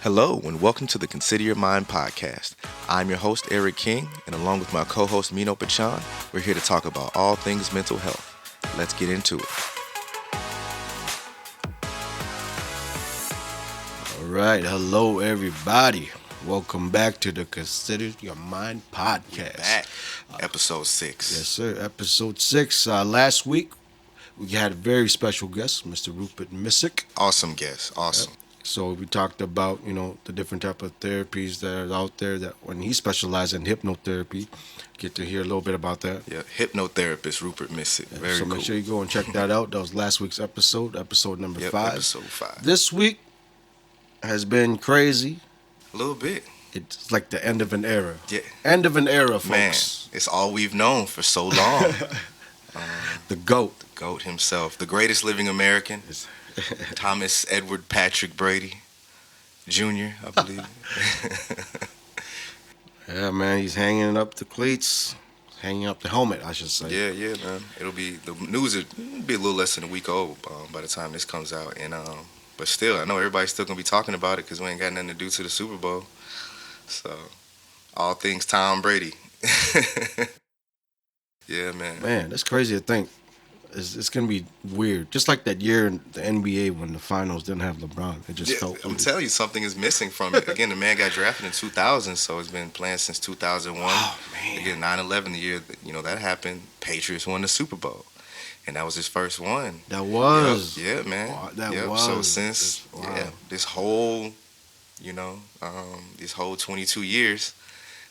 Hello, and welcome to the Consider Your Mind podcast. I'm your host, Eric King, and along with my co host, Mino Pachan, we're here to talk about all things mental health. Let's get into it. All right, hello everybody. Welcome back to the Consider Your Mind podcast. Back, episode 6. Yes, sir. Episode 6. Last week we had a very special guest, Mr. Rupert Missick. Awesome guest, awesome. So we talked about the different type of therapies that are out there. That when he specialized in hypnotherapy, get to hear a little bit about that. Yeah, hypnotherapist Rupert Missick. Very so cool. make sure you go and check that out. That was last week's episode number 5. Episode 5. This week has been crazy. A little bit. It's like the end of an era. Yeah. End of an era, folks. Man, it's all we've known for so long. The GOAT. The GOAT himself, the greatest living American, Thomas Edward Patrick Brady Jr., I believe. Yeah, man, he's hanging up the cleats, hanging up the helmet, I should say. Yeah, man. The news will be a little less than a week old by the time this comes out, and but still, I know everybody's still gonna be talking about it because we ain't got nothing to do to the Super Bowl. So, all things Tom Brady. Yeah, man. Man, that's crazy to think. It's gonna be weird. Just like that year in the NBA when the finals didn't have LeBron. It just Yeah, felt. I'm telling you, something is missing from it. Again, the man got drafted in 2000, so it's been playing since 2001. Oh man. Again, 9/11, the year that happened, Patriots won the Super Bowl, and that was his first one. That was. Yep, yeah, man. Wow, that yep. was. So since Wow. this whole, these whole 22 years,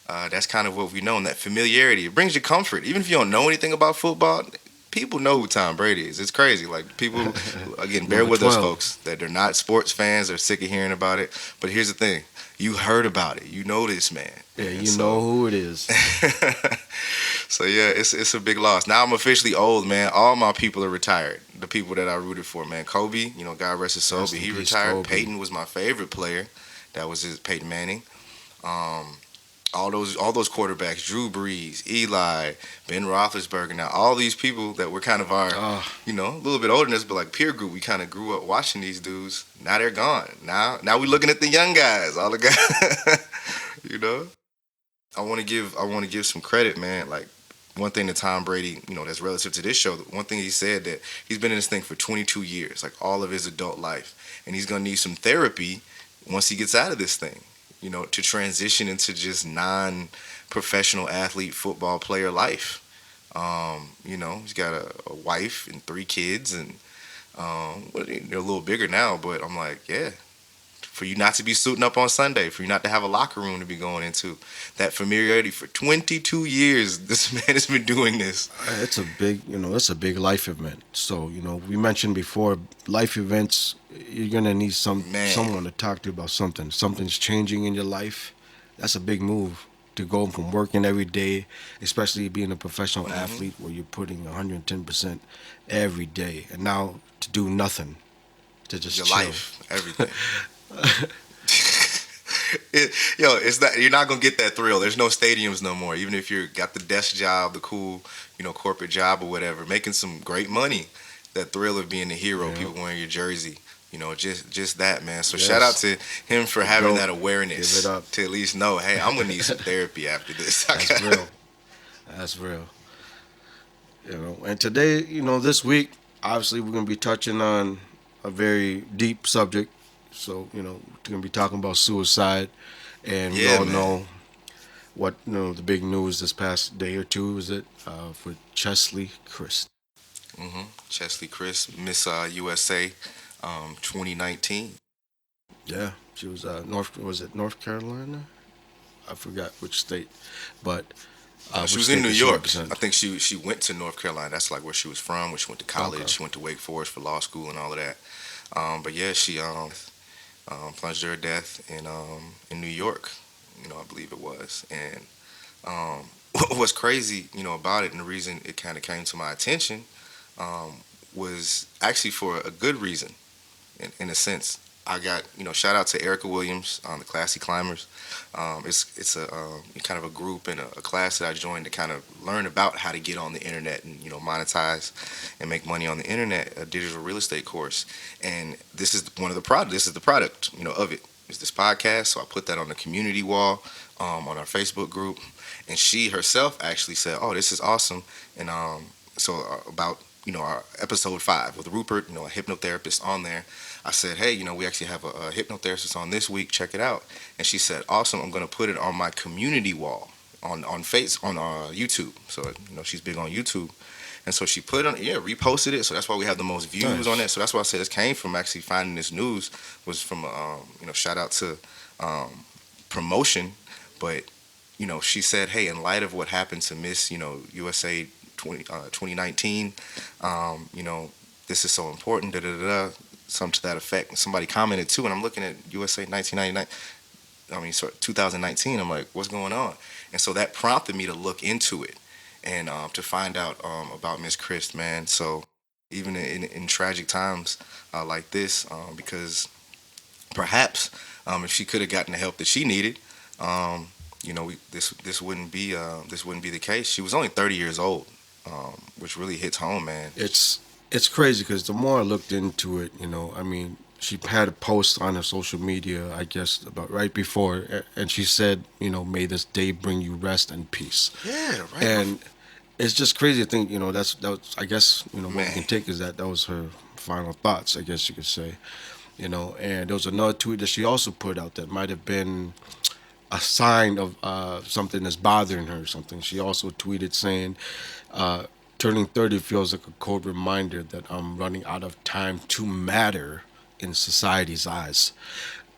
that's kind of what we know. And that familiarity, it brings you comfort. Even if you don't know anything about football, people know who Tom Brady is. It's crazy. Like people, again, bear with us, 12. folks, that they're not sports fans. They're sick of hearing about it. But here's the thing: you heard about it. You know this man. Yeah, And you know who it is. So yeah, it's a big loss. Now I'm officially old, man. All my people are retired. The people that I rooted for, man. Kobe, God rest his soul, Rest but in he peace, retired. Kobe. Peyton was my favorite player. That was Peyton Manning. All those quarterbacks, Drew Brees, Eli, Ben Roethlisberger. Now all these people that were kind of our, Oh, a little bit older than us, but like peer group, we kind of grew up watching these dudes. Now they're gone. Now we're looking at the young guys. All the guys, I want to give some credit, man. Like one thing that Tom Brady, that's relative to this show. One thing he said that he's been in this thing for 22 years, like all of his adult life, and he's gonna need some therapy once he gets out of this thing, to transition into just non-professional athlete football player life. He's got a wife and 3 kids, and they're a little bigger now, but I'm like, yeah. For you not to be suiting up on Sunday, for you not to have a locker room to be going into, that familiarity for 22 years, this man has been doing this. it's a big life event. So, we mentioned before, life events, you're gonna need someone to talk to about something. Something's changing in your life. That's a big move to go from working every day, especially being a professional athlete where you're putting 110% every day, and now to do nothing, to just Your chill. life, everything. It's not. You're not gonna get that thrill. There's no stadiums no more. Even if you got the desk job, the cool, corporate job or whatever, making some great money. That thrill of being a hero, Yeah. people wearing your jersey, just that, man. So Yes. shout out to him for having Dope. that awareness Give it up. to at least know, hey, I'm gonna need some therapy after this. That's real. That's real. And today, this week, obviously, we're going to be touching on a very deep subject. So, we're going to be talking about suicide. And we Yeah, all man. know what, the big news this past day or two is it for Chesley Christ. Chesley Chris, Miss USA, 2019. Yeah, she was North Carolina? I forgot which state, but She which was state in New did she York. represent? I think she went to North Carolina. That's like where she was from, where she went to college. Okay. She went to Wake Forest for law school and all of that. But yeah, she plunged to her death in New York. I believe it was. And what's crazy, about it, and the reason it kind of came to my attention, was actually for a good reason, in a sense. I got, shout out to Erica Williams on the Classy Climbers. It's a kind of a group and a class that I joined to kind of learn about how to get on the internet and, monetize and make money on the internet, a digital real estate course. And this is one of the product. This is the product, of it. is this podcast. So I put that on the community wall on our Facebook group, and she herself actually said, "Oh, this is awesome." And about our episode 5 with Rupert, a hypnotherapist on there. I said, "Hey, we actually have a hypnotherapist on this week. Check it out." And she said, "Awesome. I'm going to put it on my community wall on YouTube." So she's big on YouTube. And so she put on, reposted it. So that's why we have the most views on it. So that's why I said this came from actually finding this news was from, shout out to promotion. But, she said, hey, in light of what happened to Miss, USA 2019, this is so important, da da da, something to that effect. And somebody commented too, and I'm looking at USA 1999. 2019. I'm like, what's going on? And so that prompted me to look into it and to find out about Miss Chris, man. So even in tragic times like this, because perhaps if she could have gotten the help that she needed, this wouldn't be the case. She was only 30 years old, which really hits home, man. It's crazy because the more I looked into it, she had a post on her social media, I guess, about right before, and she said, may this day bring you rest and peace. Yeah, right. And it's just crazy to think, that was, I guess, what we Man. can take is that was her final thoughts, I guess you could say, And there was another tweet that she also put out that might have been a sign of something that's bothering her or something. She also tweeted saying, turning 30 feels like a cold reminder that I'm running out of time to matter in society's eyes.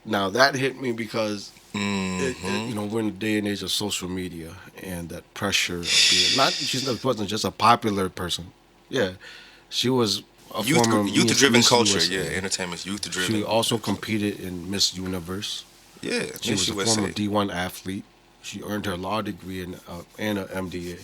Now that hit me because we're in the day and age of social media and that pressure. She wasn't just a popular person. Yeah, she was a former youth-driven Miss culture. USA. Yeah, entertainment's youth-driven. She also competed in Miss Universe. Yeah, She was a former D1 athlete. She earned her law degree and an MDA.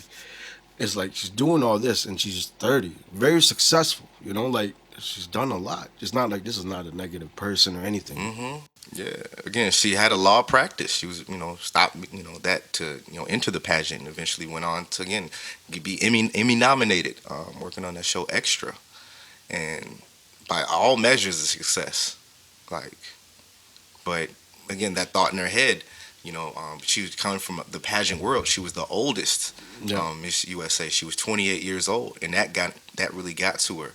It's like she's doing all this and she's 30, very successful. Like she's done a lot. It's not like this is not a negative person or anything. Mm-hmm. Yeah. Again, she had a law practice. She was, stopped, that to, enter the pageant, and eventually went on to again be Emmy nominated, working on that show Extra, and by all measures a success. Like, but again, that thought in her head, she was coming from the pageant world. She was the oldest Miss USA. She was 28 years old, and that really got to her.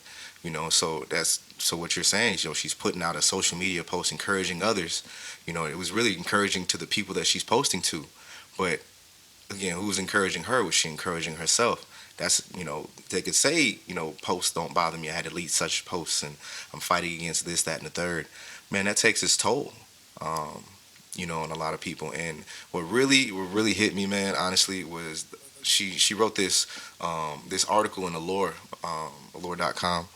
So what you're saying is, she's putting out a social media post encouraging others. It was really encouraging to the people that she's posting to. But again, who was encouraging her? Was she encouraging herself? That's, they could say, posts don't bother me. I had to delete such posts and I'm fighting against this, that, and the third. Man, that takes its toll. On a lot of people. And what really hit me, man, honestly, was she wrote this article in allure.com,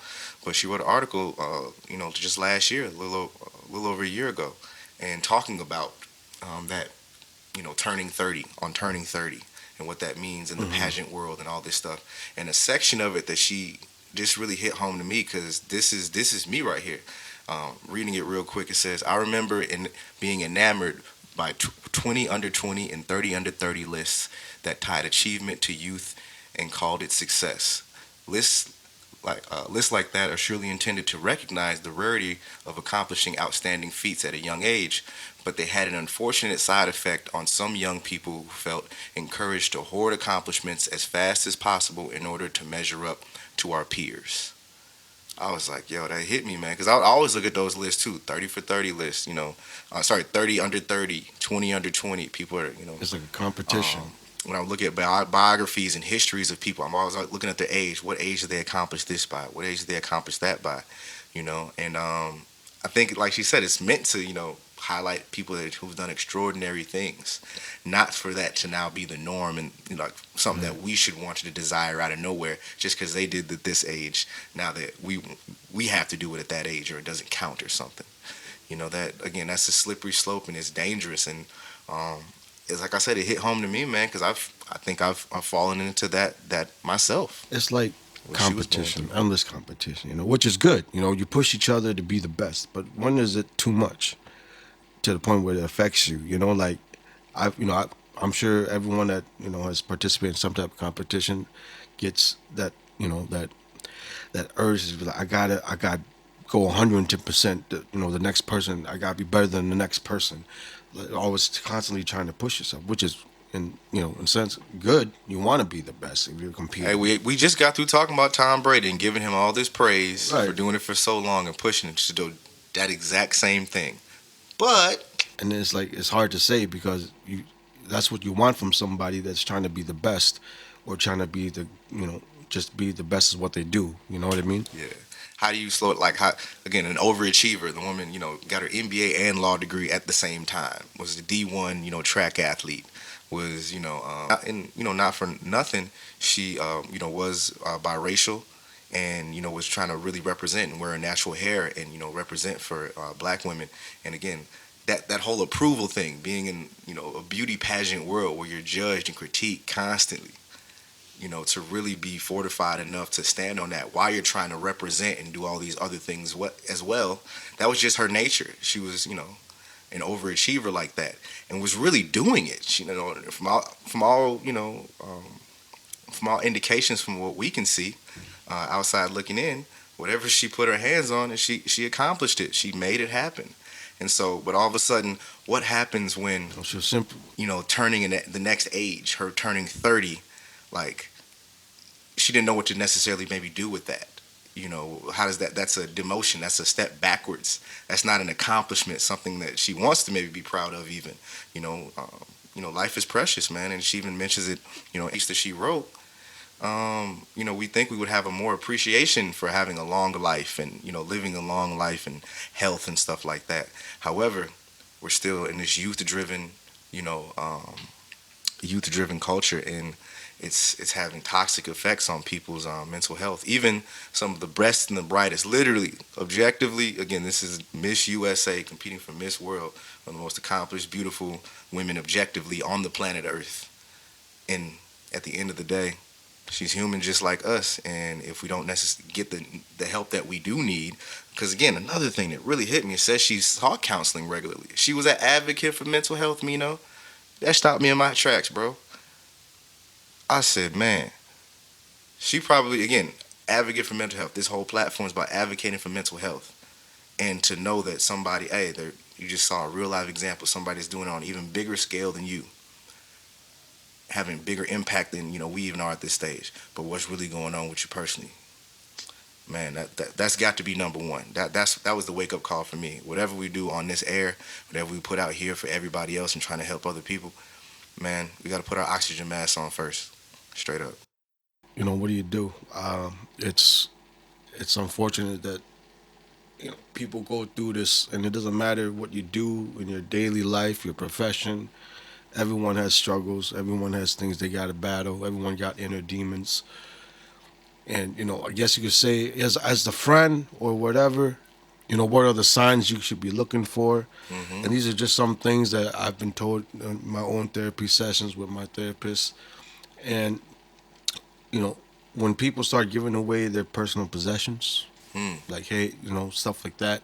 but she wrote an article, just last year, a little over a year ago, and talking about that, turning 30, and what that means in the pageant world and all this stuff. And a section of it that she just really hit home to me, because this is me right here. Reading it real quick, it says, I remember being enamored by 20 under 20 and 30 under 30 lists that tied achievement to youth and called it success. Lists like that are surely intended to recognize the rarity of accomplishing outstanding feats at a young age, but they had an unfortunate side effect on some young people who felt encouraged to hoard accomplishments as fast as possible in order to measure up to our peers. I was like, yo, that hit me, man. Because I always look at those lists, too. 30 for 30 lists, 30 under 30, 20 under 20. People are, It's like a competition. When I look at biographies and histories of people, I'm always looking at their age. What age did they accomplish this by? What age did they accomplish that by? And I think, like she said, it's meant to, highlight people who've done extraordinary things, not for that to now be the norm and something that we should want to desire out of nowhere just because they did at this age. Now that we have to do it at that age, or it doesn't count or something. That again, that's a slippery slope and it's dangerous. And it's like I said, it hit home to me, man, because I think I've fallen into that myself. It's like competition, endless competition, which is good. You push each other to be the best, but when is it too much? To the point where it affects you, like I'm sure everyone that has participated in some type of competition gets that that urge to be like, I got go 110%. The next person, I gotta be better than the next person. Like, always constantly trying to push yourself, which is in a sense good. You want to be the best if you're Hey, competing. we just got through talking about Tom Brady and giving him all this praise for Right. doing it for so long and pushing it to do that exact same thing. But And it's like it's hard to say because that's what you want from somebody that's trying to be the best or trying to be just be the best is what they do. You know what I mean? yeah, how do you slow it? Like how again, an overachiever, the woman got her MBA and law degree at the same time, was the D1 track athlete, was and not for nothing, she was biracial, and was trying to really represent and wear natural hair and represent for black women. And again, that whole approval thing, being in a beauty pageant world where you're judged and critiqued constantly, to really be fortified enough to stand on that while you're trying to represent and do all these other things as well. That was just her nature. She was, an overachiever like that, and was really doing it. From all indications, from what we can see, outside looking in, whatever she put her hands on, and she accomplished it. She made it happen. And so, but all of a sudden, what happens when So it's simple. turning in the next age, her turning 30, like she didn't know what to necessarily maybe do with that. How does that's a demotion, that's a step backwards, that's not an accomplishment, something that she wants to maybe be proud of even. Life is precious, man, and she even mentions it, piece that she wrote. We think we would have a more appreciation for having a long life and living a long life and health and stuff like that. However, we're still in this you know youth-driven culture, and it's having toxic effects on people's mental health. Even some of the best and the brightest, literally, objectively, again, this is Miss USA competing for Miss World, one of the most accomplished, beautiful women objectively on the planet Earth. And at the end of the day, she's human just like us. And if we don't necessarily get the help that we do need, because again, another thing that really hit me, it says she sought counseling regularly. She was an advocate for mental health, Mino. That stopped me in my tracks, bro. I said, man, she probably, again, advocate for mental health. This whole platform is about advocating for mental health. And to know that somebody, hey, you just saw a real life example. Somebody's doing it on an even bigger scale than you, having bigger impact than we even are at this stage. But what's really going on with you personally, man? That's got to be number one. That was the wake up call for me. Whatever we do on this air, whatever we put out here for everybody else and trying to help other people, man, we got to put our oxygen masks on first, straight up. What do you do? It's unfortunate that people go through this, and it doesn't matter what you do in your daily life, your profession. Everyone has struggles. Everyone has things they got to battle. Everyone got inner demons. And I guess you could say, as the friend or whatever, what are the signs you should be looking for? Hmm. And these are just some things that I've been told in my own therapy sessions with my therapist. And you know, when people start giving away their personal possessions, Mm. like hey, stuff like that,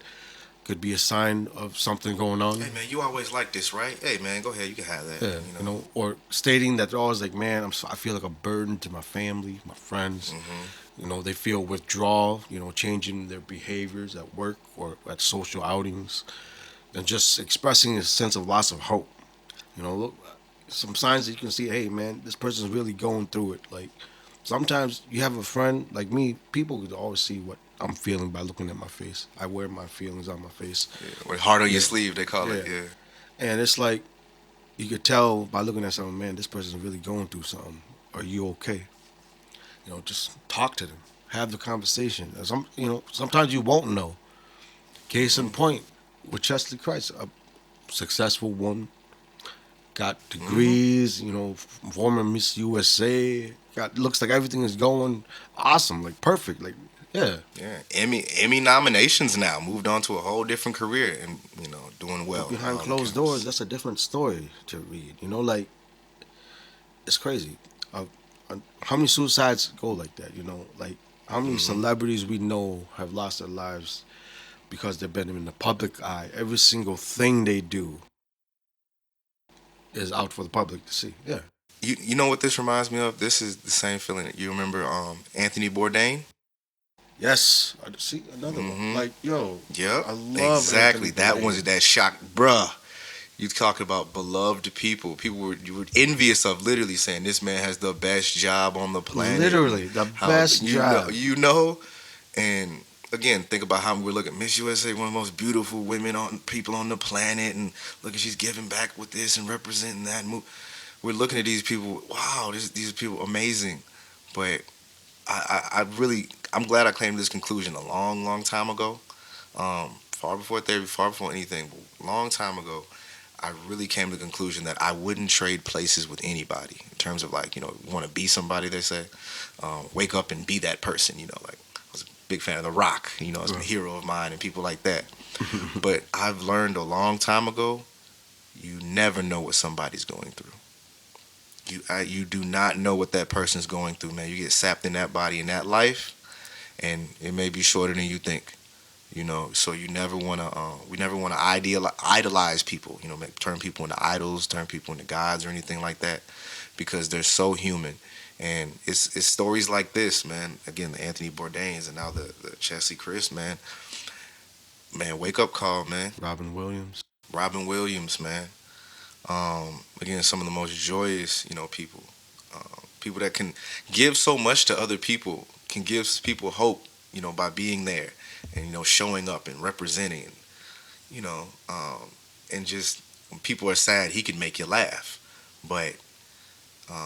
could be a sign of something going on. Hey man, you always like this, right? Hey man, go ahead, you can have that. Yeah, or stating that they're always like, man, I feel like a burden to my family, my friends. Hmm. They feel withdrawal. Changing their behaviors at work or at social outings, and just expressing a sense of loss of hope. Look, some signs that you can see. Hey, man, this person's really going through it. Like sometimes you have a friend like me. People could always see what I'm feeling by looking at my face. I wear my feelings on my face. Yeah, with heart on your Yeah, sleeve, they call it. yeah. Yeah. And it's like you could tell by looking at someone, man, this person's really going through something. Are you okay? Just talk to them, have the conversation. Sometimes you won't know. Case in Hmm. point, with Chesley Christ, a successful woman, got Hmm. degrees. Former Miss USA. Got looks like everything is going awesome, like perfect, like yeah. Yeah, Emmy nominations now. Moved on to a whole different career and doing But well by behind all closed doors, accounts. that's a different story to read. Like it's crazy. How many suicides go like that? Like how many Hmm. celebrities we know have lost their lives because they've been in the public eye. Every single thing they do is out for the public to see. Yeah. You know what this reminds me of? This is the same feeling. You remember Anthony Bourdain? Yes, I see another one. Mm-hmm. Like, yo, Yep. I love Anthony Exactly. That one's Bourdain. that shock, bruh. You talk about beloved people. People were you were envious of, literally saying this man has the best job on the planet, and Literally the how best job. you know. And again, think about how we're looking. Miss USA, one of the most beautiful women on people on the planet, and look at she's giving back with this and representing that. And we're looking at these people. Wow, these people amazing. But I really I'm glad I came to this conclusion a long time ago. Far before therapy, far before anything, but long time ago, I really came to the conclusion that I wouldn't trade places with anybody in terms of like, want to be somebody, they say, wake up and be that person, like I was a big fan of The Rock, as a Right. hero of mine and people like that. But I've learned a long time ago, you never know what somebody's going through. You do not know what that person's going through, man. You get sapped in that body in that life, and it may be shorter than you think. So you never want to we never want to idolize people, turn people into idols, turn people into gods or anything like that, because they're so human. And it's stories like this, man, again, the Anthony Bourdains and now the Chelsea Chris, man, wake up call, man. Robin Williams. Robin Williams, man. Again, some of the most joyous, people, people that can give so much to other people, can give people hope, by being there and showing up and representing, you know, um, and just when people are sad, he can make you laugh. But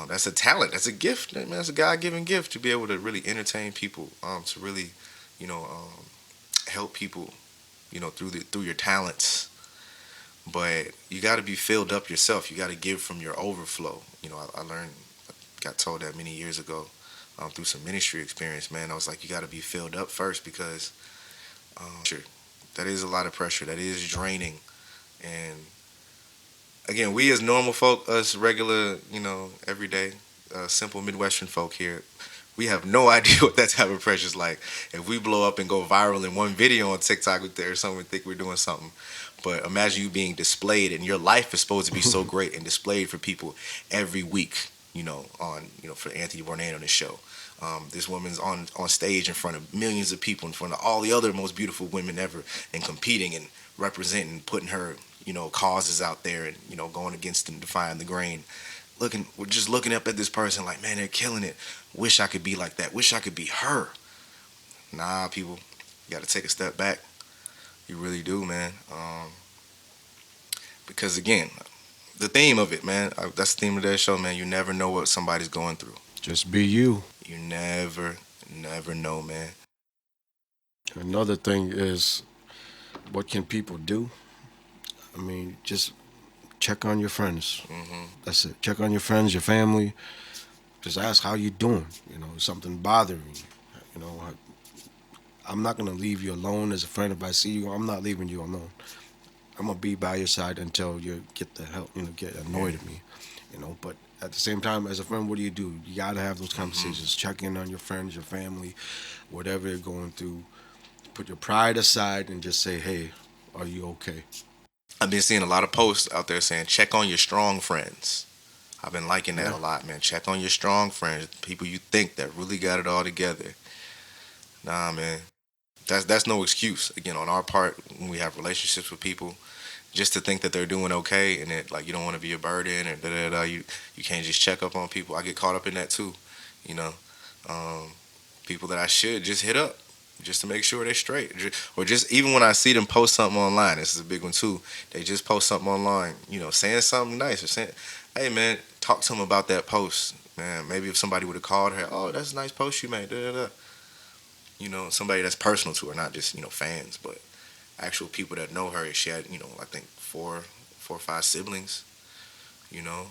that's a talent, that's a gift, man. That's a God-given gift to be able to really entertain people, to really, you know, um, help people, through your talents. But you got to be filled up yourself. You got to give from your overflow. I learned, got told that many years ago, through some ministry experience. Man, I was like, you got to be filled up first, because sure, that is a lot of pressure. That is draining. And again, we as normal folk, us regular, everyday, simple Midwestern folk here, we have no idea what that type of pressure is like. If we blow up and go viral in one video on TikTok or something, we think we're doing something. But imagine you being displayed, and your life is supposed to be so great and displayed for people every week. For Anthony Bourdain on this show. This woman's on stage in front of millions of people, in front of all the other most beautiful women ever, and competing and representing, putting her, causes out there, and going against and defying the grain. We're just looking up at this person like, man, they're killing it. Wish I could be like that. Wish I could be her. Nah, people, you got to take a step back. You really do, man. Because again, the theme of it, man, that's the theme of that show, man. You never know what somebody's going through. Just be you. You never know, man. Another thing is, what can people do? I mean, just check on your friends. Hmm. That's it. Check on your friends, your family. Just ask how you doing. Is something bothering you? I'm not gonna leave you alone as a friend. If I see you, I'm not leaving you alone. I'm gonna be by your side until you get the help. Get annoyed at me. But at the same time, as a friend, what do? You gotta have those Hmm. conversations. Check in on your friends, your family, whatever they're going through. Put your pride aside and just say, "Hey, are you okay?" I've been seeing a lot of posts out there saying, check on your strong friends. I've been liking that Yeah. a lot, man. Check on your strong friends, people you think that really got it all together. Nah, man. That's no excuse. Again, on our part, when we have relationships with people, just to think that they're doing okay and that like you don't want to be a burden or da da da. You can't just check up on people. I get caught up in that too. You know, um, people that I should just hit up just to make sure they're straight, or just even when I see them post something online. This is a big one too. They just post something online, saying something nice or saying, "Hey man, talk to them about that post." Man, maybe if somebody would have called her, "Oh, that's a nice post you made." Da, da, da. Somebody that's personal to her, not just fans, but actual people that know her. She had, I think four or five siblings. You know,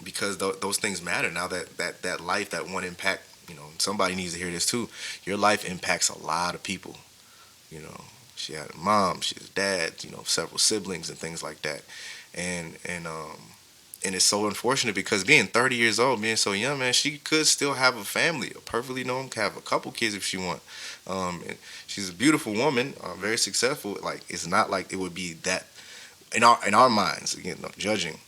because those things matter. Now that life, that one impact. Somebody needs to hear this too. Your life impacts a lot of people. You know, she had a mom, she has dad, several siblings and things like that. And it's so unfortunate because being 30 years old, being so young, man, she could still have a family, a perfectly normal, could have a couple kids if she want. And she's a beautiful woman, very successful. Like it's not like it would be that in our minds. Again, no judging.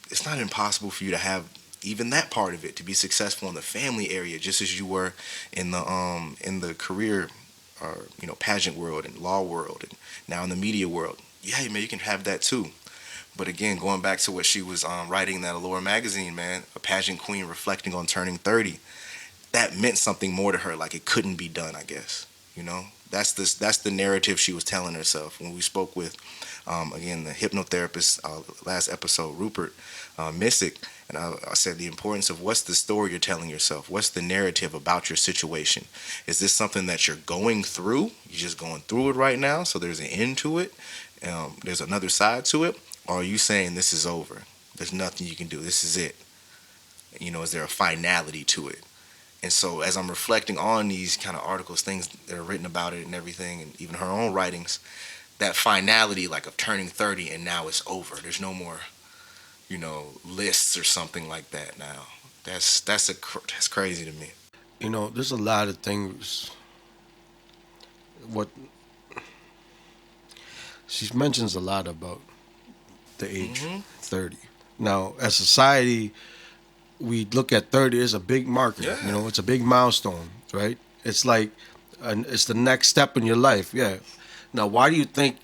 It's not impossible for you to have even that part of it, to be successful in the family area, just as you were in the career or pageant world and law world, and now in the media world. Yeah, man, you can have that too. But again, going back to what she was writing in that Allure magazine, man, a pageant queen reflecting on turning 30, that meant something more to her. Like it couldn't be done, I guess. You know, that's the narrative she was telling herself. When we spoke with, again, the hypnotherapist last episode, Rupert Missick, and I said the importance of what's the story you're telling yourself? What's the narrative about your situation? Is this something that you're going through? You're just going through it right now, so there's an end to it. There's another side to it. Or are you saying this is over? There's nothing you can do. This is it. Is there a finality to it? And so as I'm reflecting on these kind of articles, things that are written about it and everything, and even her own writings, that finality, like of turning 30 and now it's over. There's no more, lists or something like that now. That's crazy to me. There's a lot of things. What she mentions a lot about the age Hmm. 30. Now, as society, we look at 30 as a big marker. Yeah. It's a big milestone, right? It's like, it's the next step in your life. Yeah. Now, why do you think?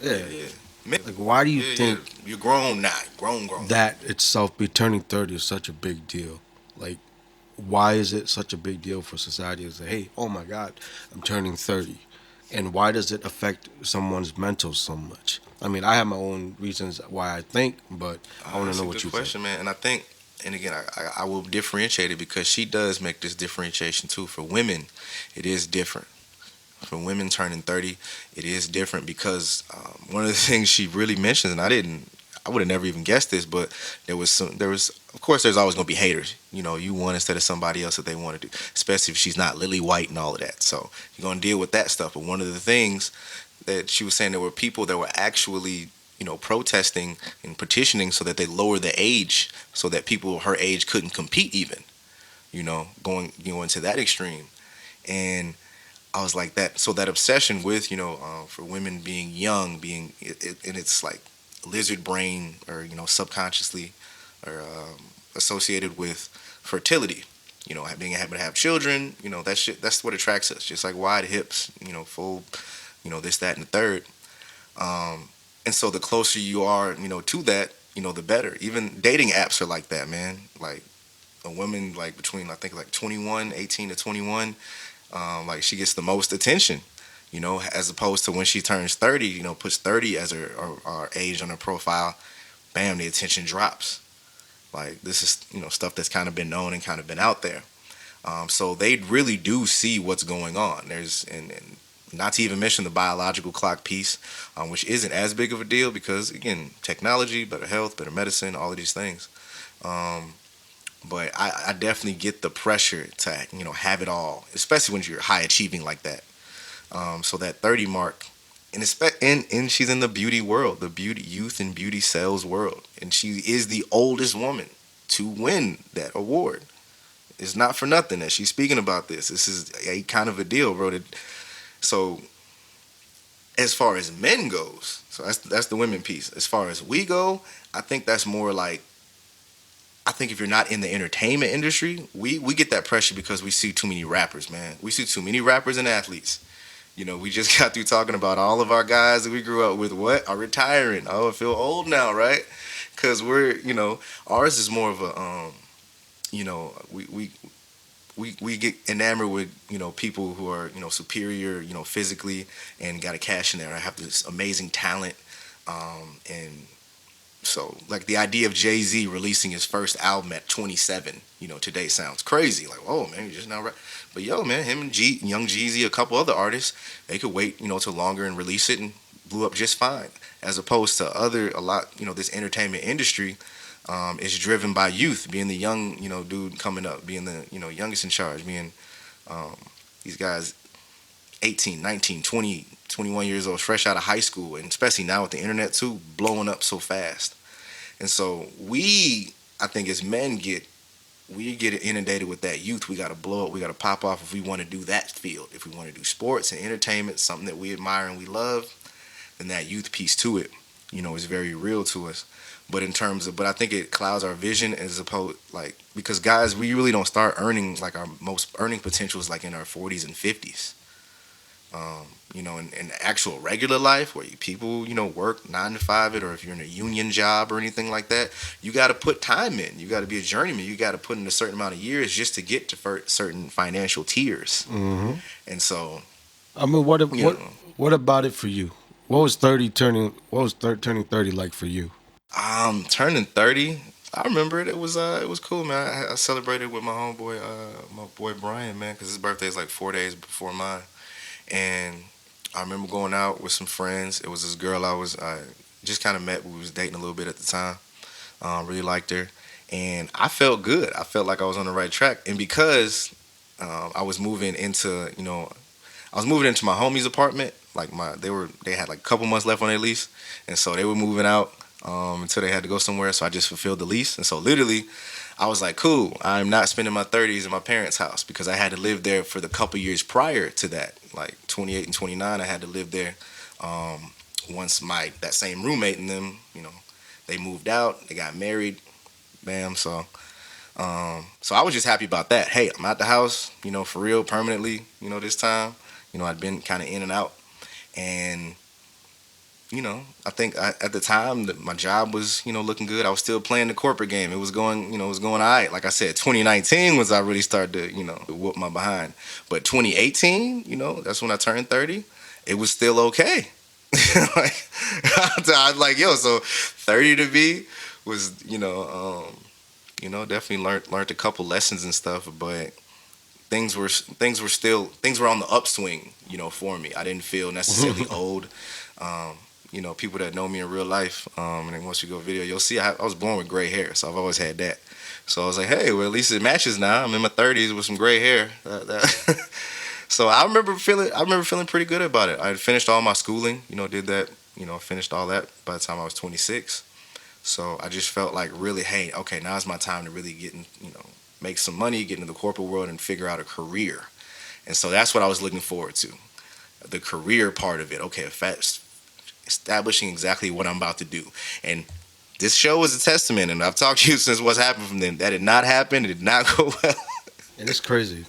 Yeah. Yeah, yeah. Like, why do you Yeah, yeah. think You're grown now. Grown. that itself, be turning 30, is such a big deal? Like, why is it such a big deal for society to say, hey, oh my God, I'm turning 30? And why does it affect someone's mental so much? I mean, I have my own reasons why I think, but I want to That's know a what good you think. question, man. And I think, and again, I will differentiate it because she does make this differentiation too. For women, it is different. For women turning 30, it is different because one of the things she really mentions, and I would have never even guessed this, but of course, there's always going to be haters. You want instead of somebody else that they want to do, especially if she's not lily white and all of that. So you're going to deal with that stuff. But one of the things that she was saying, there were people that were actually, protesting and petitioning so that they lower the age so that people her age couldn't compete even, going, into that extreme. And I was like that. So that obsession with, for women being young, and it's like lizard brain or, subconsciously or associated with fertility, being able to have children, that's what attracts us. Just like wide hips, full, this, that, and the third. And so the closer you are, to that, the better. Even dating apps are like that, man. Like a woman, like between, I think, like 21, 18 to 21, like she gets the most attention, as opposed to when she turns 30, puts 30 as her age on her profile, bam, the attention drops. Like this is, stuff that's kind of been known and kind of been out there. So they really do see what's going on. And not to even mention the biological clock piece, which isn't as big of a deal because again, technology, better health, better medicine, all of these things. Um, but I definitely get the pressure to have it all, especially when you're high achieving like that. So that 30 mark, and she's in the beauty world, the beauty youth and beauty sales world, and she is the oldest woman to win that award. It's not for nothing that she's speaking about this. This is a kind of a deal, bro. So as far as men goes, so that's the women piece. As far as we go, I think that's more like, I think if you're not in the entertainment industry, we get that pressure because we see too many rappers, man. We see too many rappers and athletes. We just got through talking about all of our guys that we grew up with. What are retiring? Oh, I feel old now, right? Because ours is more of a you know, we get enamored with people who are superior physically and got a cash in there. I have this amazing talent, and so like the idea of Jay-Z releasing his first album at 27, today sounds crazy. Like, oh man, you just now right. But yo, man, him and Young Jeezy, a couple other artists, they could wait, till longer and release it and blew up just fine. As opposed to a lot, this entertainment industry is driven by youth, being the young, dude coming up, being the, youngest in charge, being um, these guys 18, 19, 20, 21 years old, fresh out of high school, and especially now with the internet too, blowing up so fast. And so I think as men we get inundated with that youth. We got to blow up. We got to pop off if we want to do that field. If we want to do sports and entertainment, something that we admire and we love, then that youth piece to it, is very real to us. But in terms of, but I think it clouds our vision as opposed like because guys, we really don't start earning like our most earning potential is like in our 40s and 50s. In actual regular life where people, work 9 to 5 it, or if you're in a union job or anything like that, you got to put time in. You got to be a journeyman. You got to put in a certain amount of years just to get to certain financial tiers. Hmm. And so, I mean, you know, what about it for you? What was 30 turning? What was turning 30 like for you? turning 30, I remember it was cool, man. I celebrated with my homeboy, my boy Brian, man, because his birthday is like 4 days before mine. And I remember going out with some friends. It was this girl I just kind of met. We was dating a little bit at the time. Really liked her, and I felt good. I felt like I was on the right track. And because I was moving into, I was moving into my homie's apartment. Like they had like a couple months left on their lease, and so they were moving out until they had to go somewhere. So I just fulfilled the lease, and so literally I was like, cool, I'm not spending my 30s in my parents' house because I had to live there for the couple years prior to that. Like 28 and 29, I had to live there. Once that same roommate and them, they moved out, they got married, bam. So I was just happy about that. Hey, I'm out the house, for real, permanently, this time. I'd been kind of in and out. And I think at the time that my job was, looking good. I was still playing the corporate game. It was going, it was going all right. Like I said, 2019 was I really started to, whoop my behind. But 2018, that's when I turned 30. It was still okay. Like, I was like, yo, so 30 to be was, definitely learned a couple lessons and stuff. But things were on the upswing, for me. I didn't feel necessarily old. Um, People that know me in real life, and then once you go video, you'll see I was born with gray hair, so I've always had that. So I was like, hey, well, at least it matches now. I'm in my 30s with some gray hair. So I remember feeling pretty good about it. I had finished all my schooling, did that, finished all that by the time I was 26. So I just felt like really, hey, okay, now's my time to really get in, make some money, get into the corporate world, and figure out a career. And so that's what I was looking forward to, the career part of it. Okay, establishing exactly what I'm about to do. And this show is a testament, and I've talked to you since what's happened from then. That did not happen. It did not go well. And it's crazy.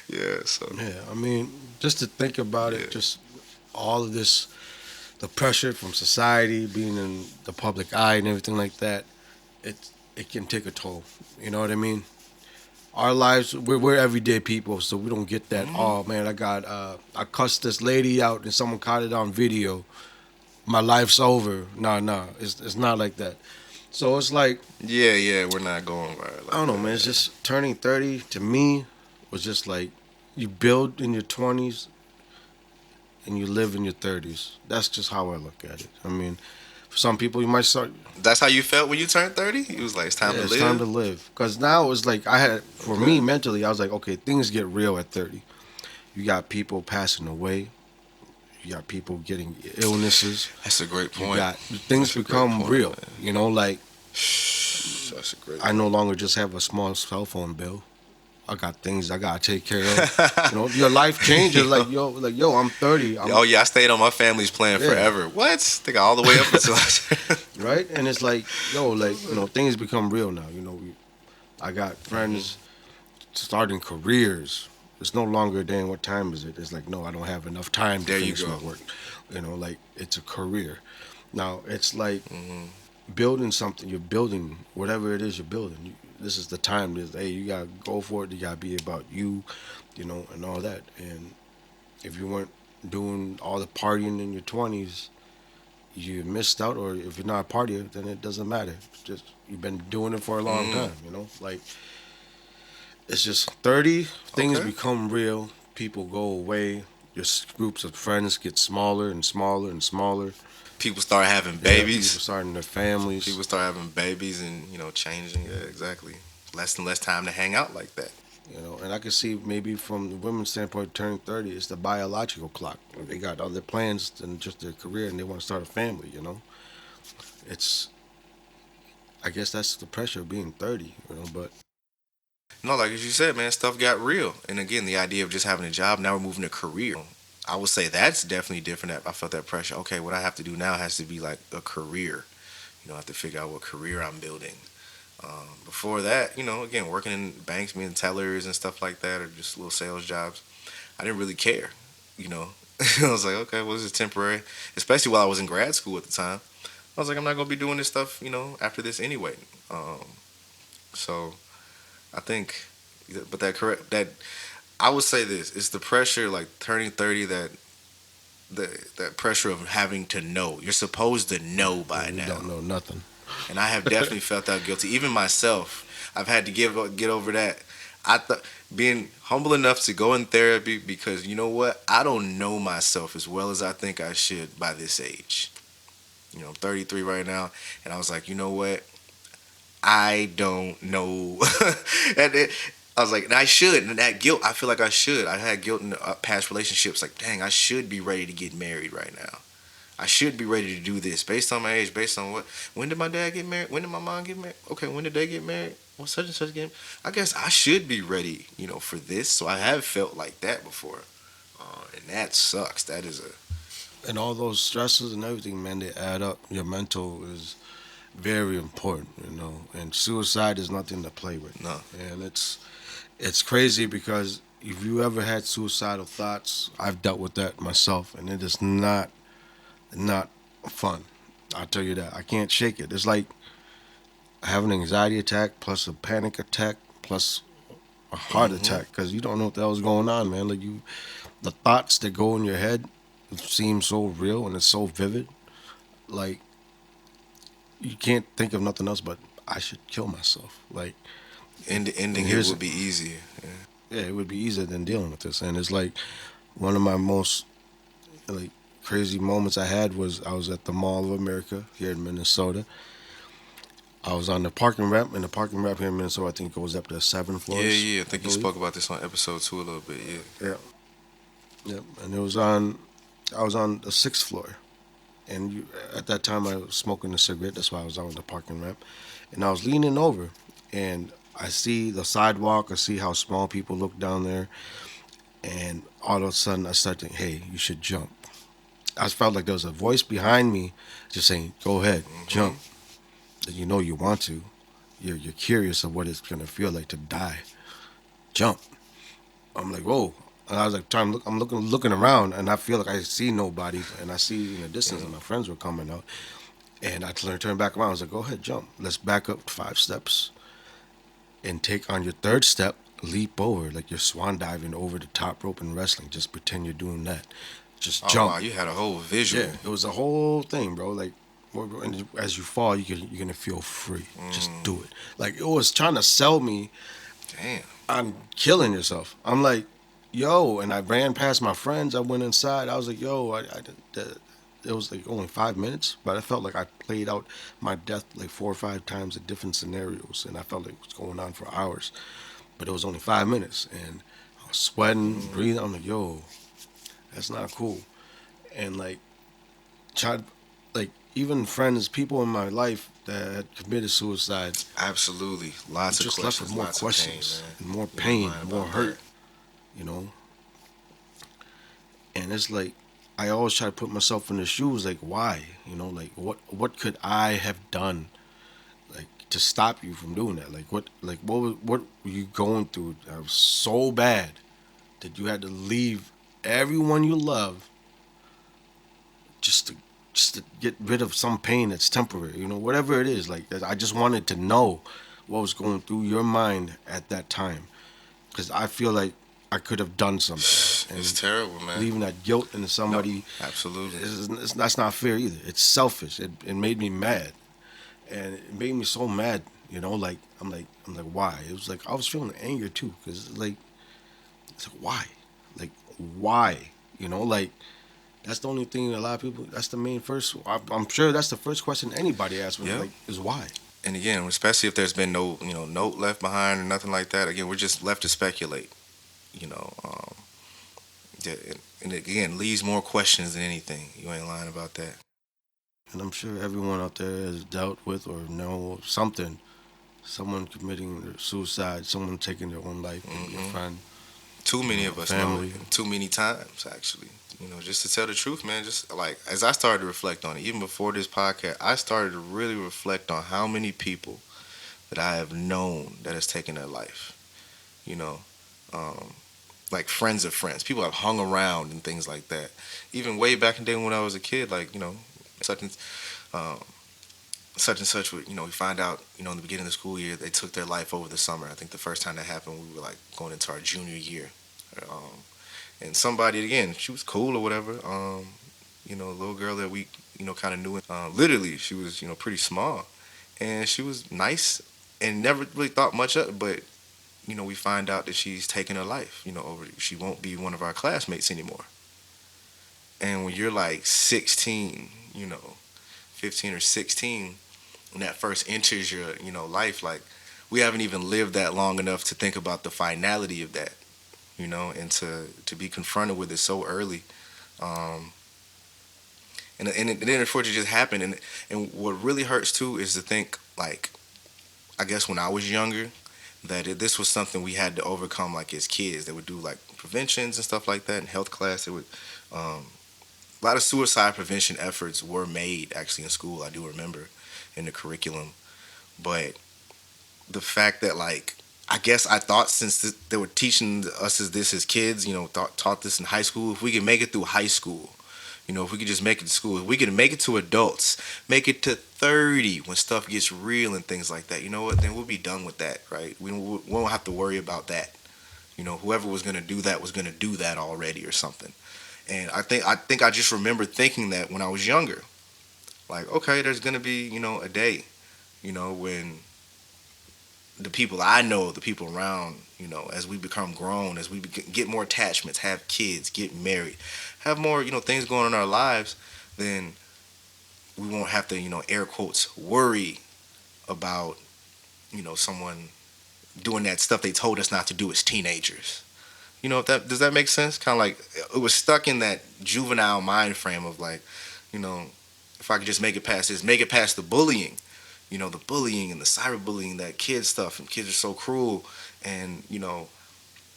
Yeah, so. Yeah, I mean, just to think about it, just all of this, the pressure from society, being in the public eye and everything like that, it it can take a toll. You know what I mean? Our lives, we're everyday people, so we don't get that. Mm-hmm. Oh man, I cussed this lady out and someone caught it on video. My life's over. Nah, it's not like that. So it's like Yeah, we're not going viral I like don't know, that. man. It's just turning 30 to me was just like you build in your 20s and you live in your 30s. That's just how I look at it. I mean, for some people, you might start. That's how you felt when you turned 30? It was like, it's time Yeah, to it's live? time to live. Because now it's like for me mentally, I was like, okay, things get real at 30. You got people passing away. You got people getting illnesses. That's a great You point. got things That's a great become point, real. man. Like That's a great I point. no longer just have a small cell phone bill. I got things I gotta take care of. Your life changes. Yo, I'm 30. Oh yeah, I stayed on my family's plan Yeah. forever. What? They got all the way up until I Right? And it's like, things become real now. I got friends starting careers. It's no longer, dang, what time is it? It's like, no, I don't have enough time to There you finish go. my work. Like it's a career. Now it's like Mhm. building something. You're building whatever it is you're building. This is the time. Hey, you gotta go for it. You gotta be about you, and all that. And if you weren't doing all the partying in your 20s, you missed out. Or if you're not a partier, then it doesn't matter. Just you've been doing it for a long Mhm. time. Like it's just 30. Things Okay. become real. People go away. Your groups of friends get smaller and smaller and smaller. People start having Yeah, people babies. starting their families. People start having babies and, changing. Yeah, exactly. Less and less time to hang out like that. And I can see maybe from the women's standpoint, turning 30 is the biological clock. They got other plans than just their career, and they want to start a family. It's I guess that's the pressure of being 30. But No, like as you said, man, stuff got real. And again, the idea of just having a job, now we're moving to career. I would say that's definitely different. I felt that pressure. Okay, what I have to do now has to be like a career. I have to figure out what career I'm building. Before that, again, working in banks, being tellers and stuff like that, or just little sales jobs, I didn't really care. You know, I was like, okay, well, this is temporary. Especially while I was in grad school at the time, I was like, I'm not gonna be doing this stuff, after this anyway. So I think, but that I would say this: it's the pressure, like turning 30, that pressure of having to know. You're supposed to know by And you now, don't know nothing. and I have definitely felt that guilty. Even myself, I've had to get over that. I thought being humble enough to go in therapy because you know what? I don't know myself as well as I think I should by this age. I'm 33 right now, and I was like, you know what? I don't know. and I was like, and I should. And that guilt, I feel like I should. I had guilt in past relationships. Like, dang, I should be ready to get married right now. I should be ready to do this based on my age, based on what. When did my dad get married? When did my mom get married? Okay, when did they get married? Well, such and such get. I guess I should be ready, for this. So I have felt like that before, and that sucks. That is a And all those stresses and everything, man, they add up. Your mental is very important, And suicide is nothing to play with. no. And it's crazy because if you ever had suicidal thoughts, I've dealt with that myself, and it is not fun. I'll tell you that. I can't shake it. It's like having an anxiety attack plus a panic attack plus a heart Hmm. attack because you don't know what the hell's going on, man. The thoughts that go in your head seem so real and it's so vivid. Like you can't think of nothing else but I should kill myself. And Ending it here's would be easier. Yeah. yeah, it would be easier than dealing with this. And it's like one of my most like crazy moments I had was I was at the Mall of America here in Minnesota. I was on the parking ramp, and the parking ramp here in Minnesota, I think goes up to 7 floors, Yeah. I I think you believe. spoke about this on episode 2 a little bit. Yeah. Yeah, yeah. And I was on the 6th floor, and at that time I was smoking a cigarette. That's why I was on the parking ramp, and I was leaning over, and I see the sidewalk. I see how small people look down there, and all of a sudden I start thinking, "Hey, you should jump." I felt like there was a voice behind me just saying, "Go ahead, Hmm. jump." That you know you want to. You're curious of what it's gonna feel like to die. Jump. I'm like, whoa. And I was like, I'm looking around, and I feel like I see nobody, and I see in the distance that my friends were coming out, and I turned back around. I was like, go ahead, jump. Let's back up 5 steps and take on your third step, leap over like you're swan diving over the top rope in wrestling. Just pretend you're doing that. Just Oh wow, jump. you had a whole Yeah, visual. it was a whole thing, bro. Like, and as you fall, you're gonna feel free. Just do it. Like it was trying to sell me Damn. on killing yourself. I'm like, yo, and I ran past my friends. I went inside. I was like, yo, it was like only 5 minutes, but I felt like I played out my death like 4 or 5 times in different scenarios, and I felt like it was going on for hours. But it was only 5 minutes, and I was sweating, breathing. I'm like, yo, that's not cool. And like, tried, like even friends, people in my life that had committed suicide, Absolutely. Lots of just left with questions, more lots of pain, questions man. and more You ain't pain, lying more about that. hurt, you know. And it's like I always try to put myself in the shoes, like why, like what could I have done, like to stop you from doing that? What were you going through that was so bad that you had to leave everyone you love just to just to get rid of some pain that's temporary, whatever it is. Like I just wanted to know what was going through your mind at that time because I feel like I could have done something, It's and terrible, man. leaving that guilt into No, somebody absolutely. that's not fair either. It's selfish. It made me mad, and it made me so mad. Like I'm like why? It was like I was feeling anger too because like it's like why? Like that's the only thing a lot of people. That's the main first. I'm sure that's the first question anybody asks me. Yep. Like, is why? And again, especially if there's been no, note left behind or nothing like that. Again, we're just left to speculate. You know, yeah, and again, leaves more questions than anything. You ain't lying about that. And I'm sure everyone out there has dealt with or know something. Someone committing suicide, someone taking their own life, maybe a Hmm. friend. Too You many know, of us know, family. and too many times actually. Just to tell the truth, man. Just like as I started to reflect on it, even before this podcast, I started to really reflect on how many people that I have known that has taken their life. You know, um, like friends of friends, people I've hung around and things like that. Even way back in the day when I was a kid, like such and um, such and such would we find out in the beginning of the school year they took their life over the summer. I think the first time that happened we were like going into our junior year. And somebody again, she was cool or whatever. A little girl that we kind of knew. Literally, she was pretty small, and she was nice, and never really thought much of it. But we find out that she's taken her life. Over she won't be one of our classmates anymore. And when you're like 16, 15 or 16, when that first enters your life, like we haven't even lived that long enough to think about the finality of that. And to be confronted with it so early. Um, and then unfortunately it just happened. And what really hurts too is to think like I guess when I was younger that this was something we had to overcome like as kids. They would do like preventions and stuff like that in health class. It would um, a lot of suicide prevention efforts were made actually in school. I do remember in the curriculum, but the fact that like I guess I thought since they were teaching us as kids, taught this in high school. If we could make it through high school, if we could just make it to school, if we could make it to adults, make it to 30 when stuff gets real and things like that, you know what? Then we'll be done with that, right? We won't have to worry about that. Whoever was gonna do that was gonna do that already or something. And I think I just remember thinking that when I was younger, like okay, there's gonna be a day, when the people I know, the people around, as we become grown, as we get more attachments, have kids, get married, have more, things going on in our lives, then we won't have to, air quotes, worry about, someone doing that stuff they told us not to do as teenagers. If that does that make sense? Kind of like it was stuck in that juvenile mind frame of like, you know, if I could just make it past this, make it past the bullying, the bullying and the cyberbullying, that kid stuff, and kids are so cruel, and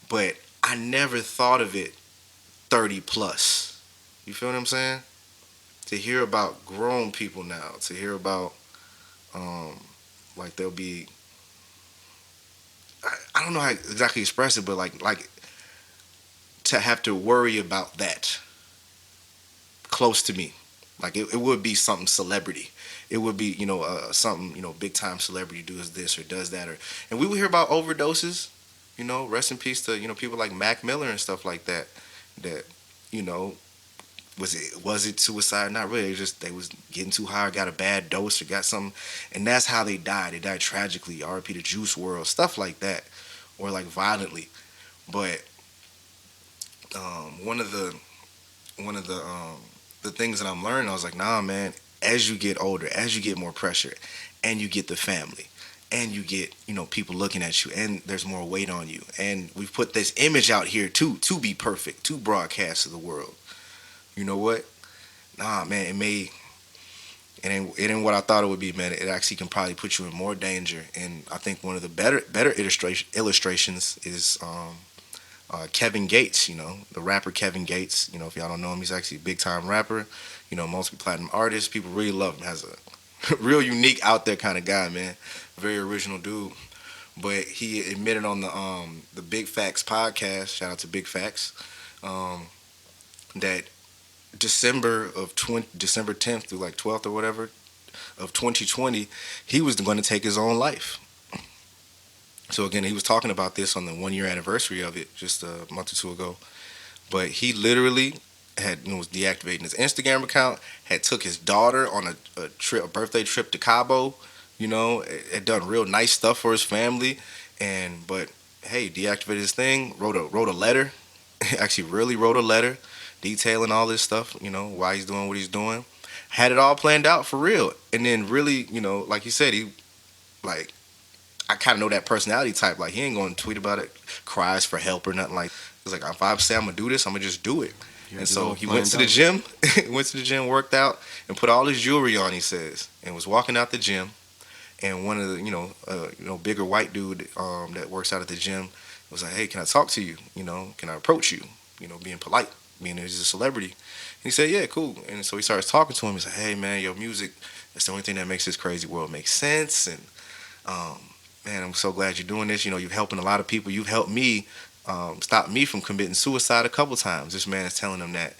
but I never thought of it 30 plus. You feel what I'm saying? To hear about grown people now, to hear about um, like there'll be, I don't know how to exactly express it, but like to have to worry about that close to me. Like it would be something celebrity. It would be something big time celebrity does this or does that and we would hear about overdoses. Rest in peace to people like Mac Miller and stuff like that. That you know was it suicide? Not really. It was just they was getting too high, or got a bad dose, or got something, and that's how they died. They died tragically. R.I.P. to Juice World, stuff like that, or like violently. But one of the things that I'm learning, I was like, nah, man. As you get older, as you get more pressure, and you get the family, and you get people looking at you, and there's more weight on you, and we've put this image out here too to be perfect, to broadcast to the world. You know what? Nah, man. It ain't what I thought it would be, man. It actually can probably put you in more danger. And I think one of the better illustrations is Kevin Gates, the rapper Kevin Gates. If y'all don't know him, he's actually a big time rapper. Multi-platinum artist. People really love him. Has a real unique, out there kind of guy, man. Very original dude. But he admitted on the Big Facts podcast. Shout out to Big Facts. That December 10th through like 12th or whatever of 2020, he was going to take his own life. So again, he was talking about this on the 1 year anniversary of it just a month or two ago. But he literally was deactivating his Instagram account. Had took his daughter on a birthday trip to Cabo. Had done real nice stuff for his family. But hey, deactivated his thing. Wrote a letter. Actually, really wrote a letter detailing all this stuff. Why he's doing what he's doing. Had it all planned out for real. And then really, like you said, he like I kind of know that personality type. Like he ain't gonna tweet about it, cries for help or nothing like. He's like, if I say I'm gonna do this, I'm gonna just do it. And so he went to the gym, worked out, and put all his jewelry on. He says, and was walking out the gym. And one of the bigger white dude that works out at the gym was like, hey, can I talk to you? You know, can I approach you? You know, being polite, being he's a celebrity. And he said, yeah, cool. And so he starts talking to him. He's like, hey, man, your music, that's the only thing that makes this crazy world make sense. And um, man, I'm so glad you're doing this. You know, you're helping a lot of people. You've helped me stop me from committing suicide a couple times. This man is telling him that.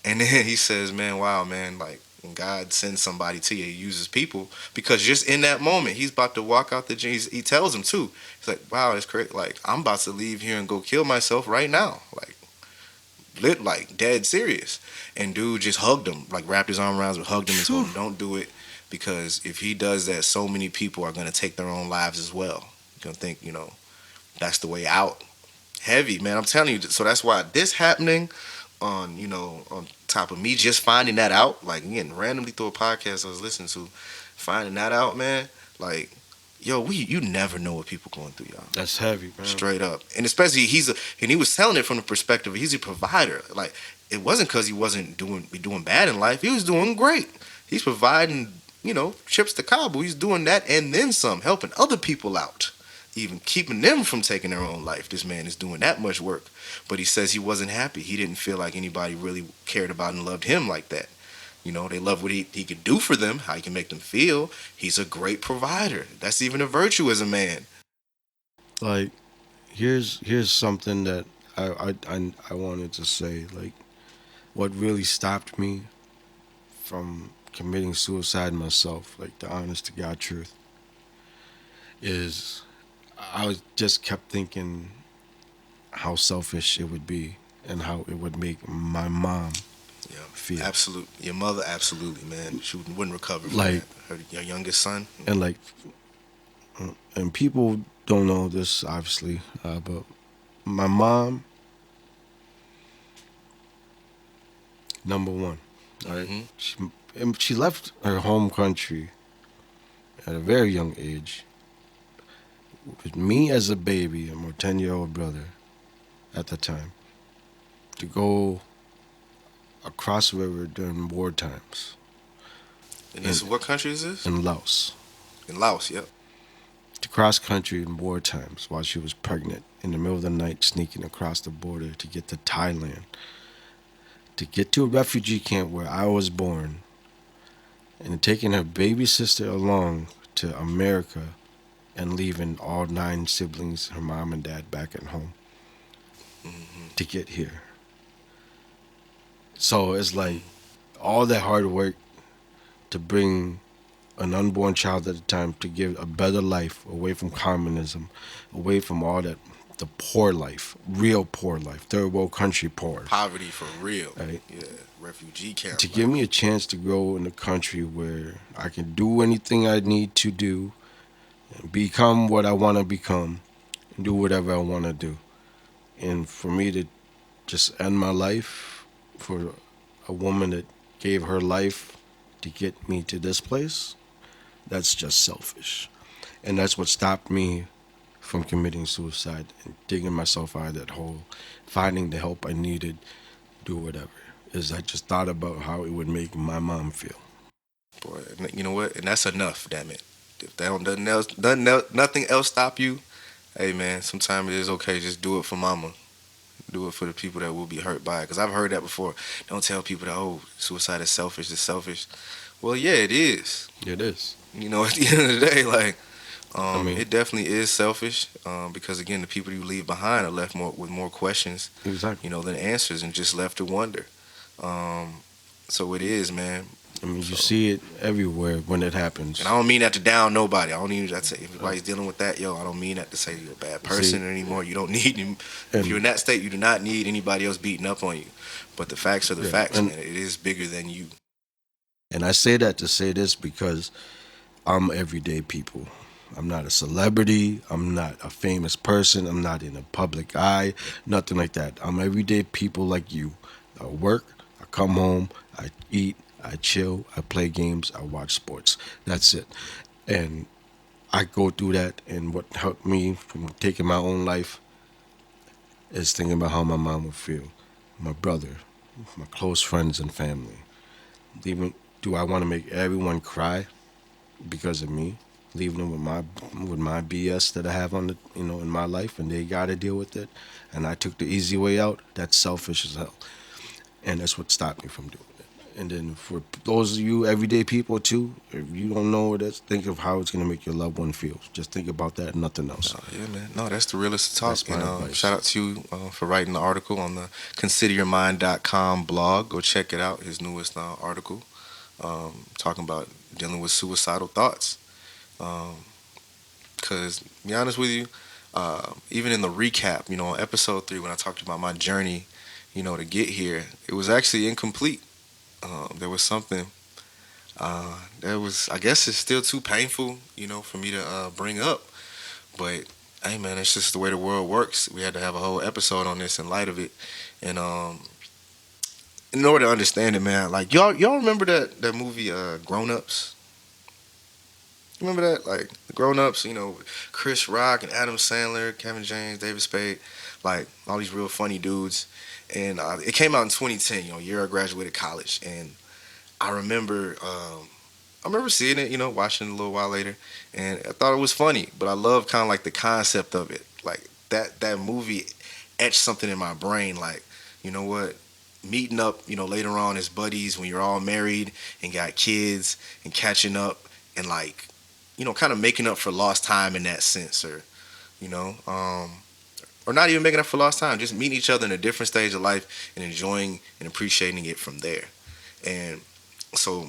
And then he says, man, wow, man, like when God sends somebody to you, he uses people because just in that moment, he's about to walk out the gym. He tells him too. He's like, wow, it's crazy. Like, I'm about to leave here and go kill myself right now. Like, lit, like dead serious. And dude just hugged him, like wrapped his arm around him, hugged him and told him, don't do it because if he does that, so many people are going to take their own lives as well. You're going to think, you know, that's the way out. Heavy, man. I'm telling you. So that's why this happening on, you know, on top of me just finding that out, like again, randomly through a podcast I was listening to, finding that out, man, like, yo, you never know what people going through, y'all. That's heavy, man. Straight up. And especially and he was telling it from the perspective of he's a provider. Like, it wasn't because he wasn't doing bad in life. He was doing great. He's providing, you know, trips to Kabul. He's doing that and then some, helping other people out, even keeping them from taking their own life. This man is doing that much work. But he says he wasn't happy. He didn't feel like anybody really cared about and loved him like that. You know, they love what he could do for them, how he can make them feel. He's a great provider. That's even a virtue as a man. Like, here's something that I wanted to say. Like, what really stopped me from committing suicide myself, like the honest to God truth, is I was just kept thinking how selfish it would be and how it would make my mom Yeah, feel. absolutely. Your mother, absolutely, man. She wouldn't recover from Like, that. Your youngest son. and like, and people don't know this obviously, but my mom, number one, all right, Hmm. she left her home country at a very young age with me as a baby and my 10-year-old brother at the time to go across the river during war times And in, this, what country is this? in Laos. In Laos, yep. To cross country in war times while she was pregnant in the middle of the night, sneaking across the border to get to Thailand, to get to a refugee camp where I was born, and taking her baby sister along to America and leaving all 9 siblings, her mom and dad, back at home Hmm. to get here. So it's like all that hard work to bring an unborn child at the time to give a better life away from communism, away from all that, the poor life, real poor life, third world country poor, Poverty for real. right? Yeah, refugee camp To give life. me a chance to grow in a country where I can do anything I need to do, become what I want to become, and do whatever I want to do. And for me to just end my life for a woman that gave her life to get me to this place, that's just selfish. And that's what stopped me from committing suicide and digging myself out of that hole, finding the help I needed, do whatever. Is I just thought about how it would make my mom feel. Boy, you know what? And that's enough, damn it. If that don't, nothing else stop you, hey man, sometimes it is okay. Just do it for mama. Do it for the people that will be hurt by it. Because I've heard that before. Don't tell people that, oh, suicide is selfish. It's selfish. Well, yeah, it is. It is. You know, at the end of the day, like, I mean, it definitely is selfish. Because again, the people you leave behind are left with more questions, exactly. you know, than answers, and just left to wonder. Um, so it is, man. I mean, you So, see it everywhere when it happens. and I don't mean that to down nobody. I don't even that to say if everybody's dealing with that, yo. I don't mean that to say you're a bad person anymore. You don't need him. If you're in that state, you do not need anybody else beating up on you. But the facts are the facts, and, man. It is bigger than you. and I say that to say this because I'm everyday people. I'm not a celebrity. I'm not a famous person. I'm not in the public eye. Nothing like that. I'm everyday people like you. I work. I come home. I eat. I chill. I play games. I watch sports. That's it. And I go through that. And what helped me from taking my own life is thinking about how my mom would feel, my brother, my close friends and family. Even do I want to make everyone cry because of me? leaving them with my BS that I have on the in my life, and they got to deal with it. And I took the easy way out. That's selfish as hell, and that's what stopped me from doing it. And then for those of you everyday people too, if you don't know what that's, think of how it's gonna make your loved one feel. Just think about that, and nothing else. Oh, yeah, man. No, that's the realest talk. That's my And shout advice. out to you for writing the article on the consideryourmind.com blog. Go check it out. His newest article talking about dealing with suicidal thoughts. Because, be honest with you, even in the recap, on episode 3, when I talked about my journey, to get here, it was actually incomplete. There was something that was, I guess, it's still too painful, for me to bring up. But hey, man, it's just the way the world works. We had to have a whole episode on this in light of it, and in order to understand it, man, like y'all remember that movie Grown Ups? You remember that? Like the Grown Ups, Chris Rock and Adam Sandler, Kevin James, David Spade, like all these real funny dudes. And it came out in 2010, year I graduated college, and I remember. I remember seeing it, watching it a little while later, and I thought it was funny. But I love kind of like the concept of it, like that movie etched something in my brain. Like, you know what, meeting up, later on as buddies when you're all married and got kids and catching up and like, kind of making up for lost time in that sense, or you know, um, or not even making up for lost time, just meeting each other in a different stage of life and enjoying and appreciating it from there. And so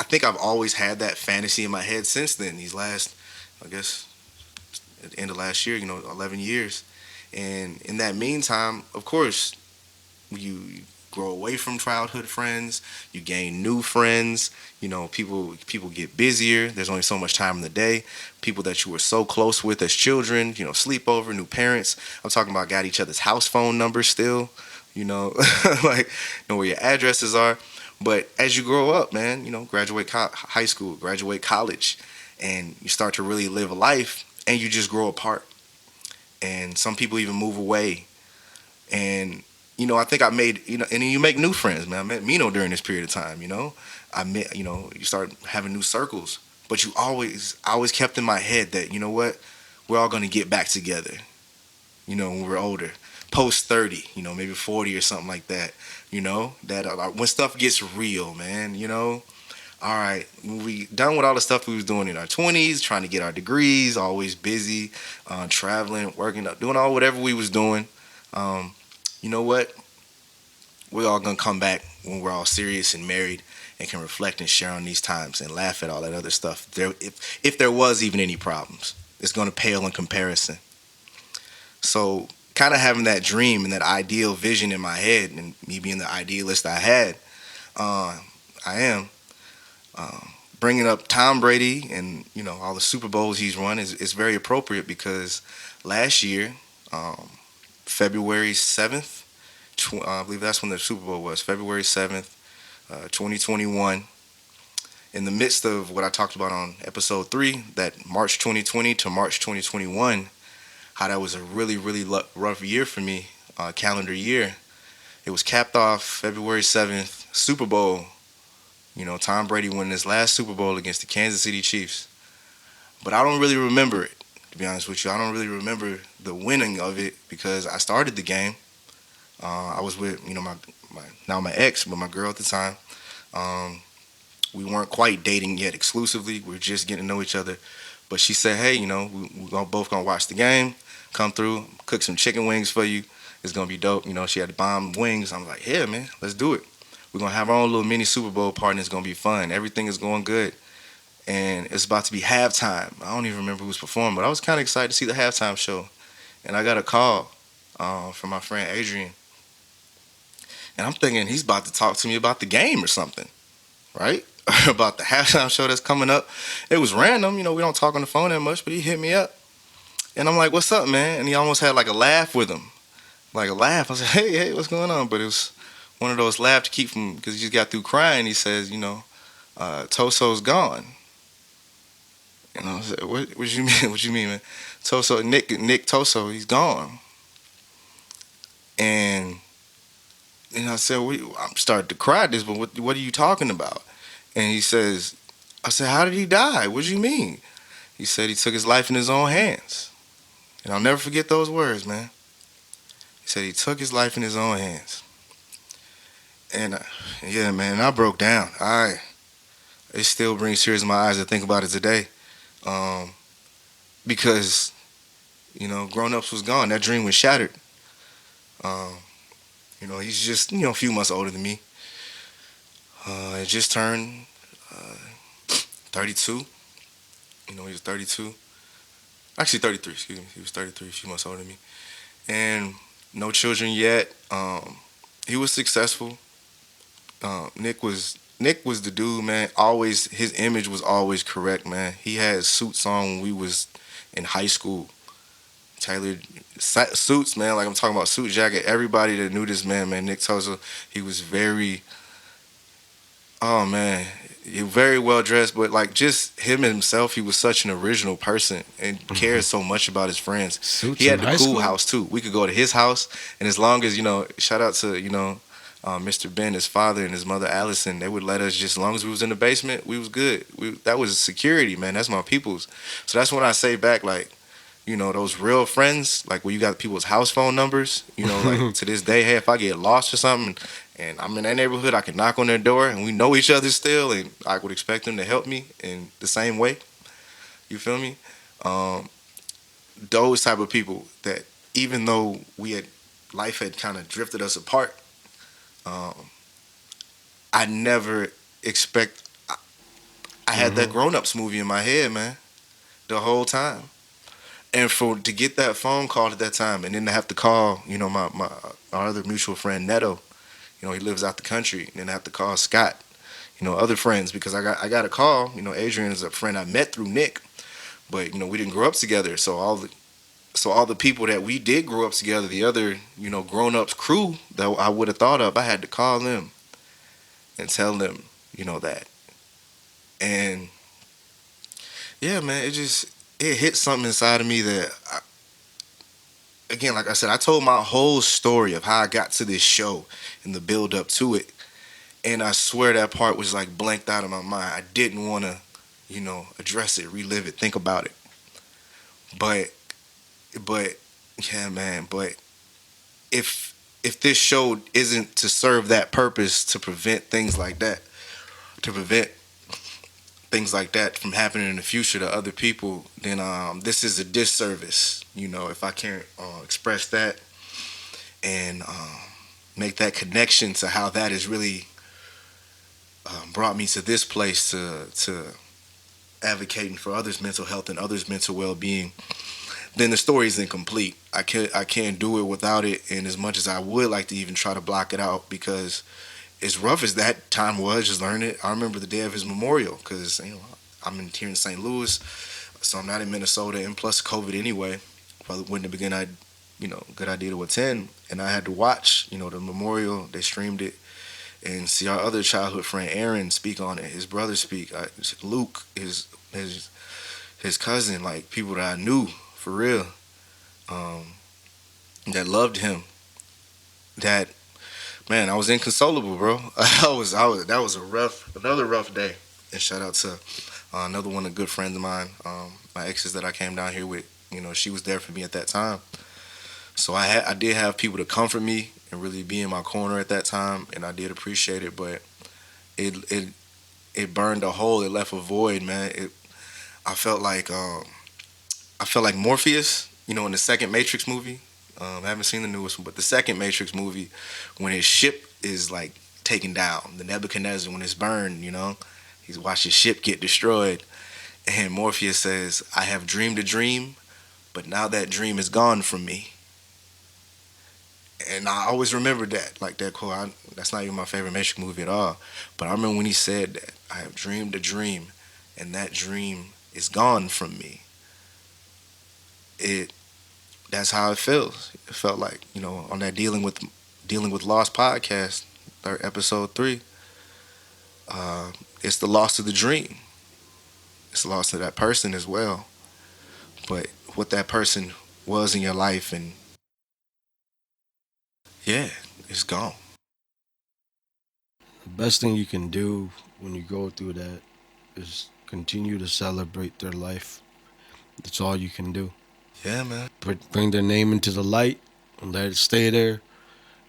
I think I've always had that fantasy in my head since then. These last, I guess, at the end of last year, 11 years. And in that meantime, of course, you grow away from childhood friends. You gain new friends. People get busier. There's only so much time in the day. People that you were so close with as children, sleepover, new parents. I'm talking about got each other's house phone numbers still. Like know where your addresses are. But as you grow up, man, graduate high school, graduate college, and you start to really live a life, and you just grow apart. And some people even move away. And I think I made, and then you make new friends, man. I met Mino during this period of time. I met, you start having new circles. But I always kept in my head that, what, we're all gonna get back together. When we're older, post 30, maybe 40 or something like that. That when stuff gets real, man. All right, when we done with all the stuff we was doing in our 20s, trying to get our degrees, always busy, traveling, working, doing all whatever we was doing. Um, you know what? We're all gonna come back when we're all serious and married and can reflect and share on these times and laugh at all that other stuff. If there was even any problems, it's gonna pale in comparison. So, kind of having that dream and that ideal vision in my head, and me being the idealist I had, uh, I am. Bringing up Tom Brady and all the Super Bowls he's won is very appropriate because last year, um, February 7th, I believe that's when the Super Bowl was. February 7th, 2021. In the midst of what I talked about on episode 3, that March 2020 to March 2021, how that was a really, really rough year for me, calendar year. It was capped off February 7th, Super Bowl. Tom Brady won his last Super Bowl against the Kansas City Chiefs. But I don't really remember it, to be honest with you. I don't really remember the winning of it because I started the game. I was with, my ex, but my girl at the time. Um, we weren't quite dating yet exclusively. We were just getting to know each other. But she said, hey, we're both going to watch the game. Come through, cook some chicken wings for you. It's going to be dope. She had the bomb wings. I'm like, yeah, man, let's do it. We're going to have our own little mini Super Bowl party and it's going to be fun. Everything is going good. And it's about to be halftime. I don't even remember who was performing, but I was kind of excited to see the halftime show. And I got a call from my friend Adrian. And I'm thinking he's about to talk to me about the game or something, right? About the halftime show that's coming up. It was random. We don't talk on the phone that much, but he hit me up. And I'm like, what's up, man? And he almost had like a laugh with him. Like a laugh. I said, hey, what's going on? But it was one of those laughs to keep from, because he just got through crying. He says, Toso's gone. And I said, what you mean? What you mean, man? Toso, Nick Toso, he's gone. And I said, I'm starting to cry this, but what are you talking about? And he says, I said, how did he die? What do you mean? He said he took his life in his own hands. And I'll never forget those words, man. He said he took his life in his own hands. And yeah, man, I broke down. It still brings tears to my eyes to think about it today. Um, because, grown ups was gone. That dream was shattered. Um, he's just, a few months older than me. He just turned 32. He was 32. Actually, 33, excuse me. He was 33, a few months older than me. And no children yet. He was successful. Nick was the dude, man. Always his image was always correct, man. He had suits on when we was in high school. Tailored suits, man. Like I'm talking about suit jacket. Everybody that knew this man, Nick Tulsa, he was very, oh man, he very well dressed. But like just him himself, he was such an original person and cared so much about his friends. Suits He in had the high cool school? house too. We could go to his house, and as long as shout out to Mr. Ben, his father, and his mother Allison, they would let us just as long as we was in the basement, we was good. That was security, man. That's my people's. So that's when I say back, like, those real friends, like where you got people's house phone numbers, like to this day, hey, if I get lost or something and I'm in that neighborhood, I can knock on their door and we know each other still, and I would expect them to help me in the same way. You feel me? Um, those type of people that even though life had kind of drifted us apart, um, I never expect. I had that Hmm. Grown Ups movie in my head, man, the whole time. And for to get that phone call at that time, and then to have to call, my our other mutual friend Neto, he lives out the country, and then I have to call Scott, other friends because I got a call. Adrian is a friend I met through Nick, but we didn't grow up together. So all the people that we did grow up together, the other grown ups crew that I would have thought of, I had to call them and tell them that. And yeah, man, it hit something inside of me that again, like I said, I told my whole story of how I got to this show and the build up to it. And I swear that part was like blanked out of my mind. I didn't want to, address it, relive it, think about it. But, but, yeah, man. But if this show isn't to serve that purpose to prevent things like that, to prevent things like that from happening in the future to other people, then this is a disservice. If I can't express that and make that connection to how that has really brought me to this place to advocating for others' mental health and others' mental well being, then the story is incomplete. I can't do it without it, and as much as I would like to even try to block it out, because as rough as that time was, just learning it, I remember the day of his memorial because I'm here in St. Louis, so I'm not in Minnesota, and plus COVID anyway. Probably wouldn't have been good idea to attend, and I had to watch the memorial. They streamed it and see our other childhood friend Aaron speak on it, his brother speak, Luke, his cousin, like people that I knew for real, um, that loved him. That man, I was inconsolable, bro. I was that was another rough day. And shout out to another one of the good friends of mine, my exes that I came down here with. She was there for me at that time. So I did have people to comfort me and really be in my corner at that time, and I did appreciate it. But it it it burned a hole. It left a void, man. I felt like Morpheus, in the second Matrix movie. I haven't seen the newest one, but the second Matrix movie, when his ship is like taken down, the Nebuchadnezzar, when it's burned, he's watched his ship get destroyed, and Morpheus says, "I have dreamed a dream, but now that dream is gone from me." And I always remember that, like that quote. That's not even my favorite Matrix movie at all, but I remember when he said that, "I have dreamed a dream, and that dream is gone from me." It That's how it feels. It felt like on that dealing with lost podcast, episode 3. It's the loss of the dream. It's the loss of that person as well. But what that person was in your life, and yeah, it's gone. The best thing you can do when you go through that is continue to celebrate their life. That's all you can do. Yeah, man. Bring their name into the light and let it stay there.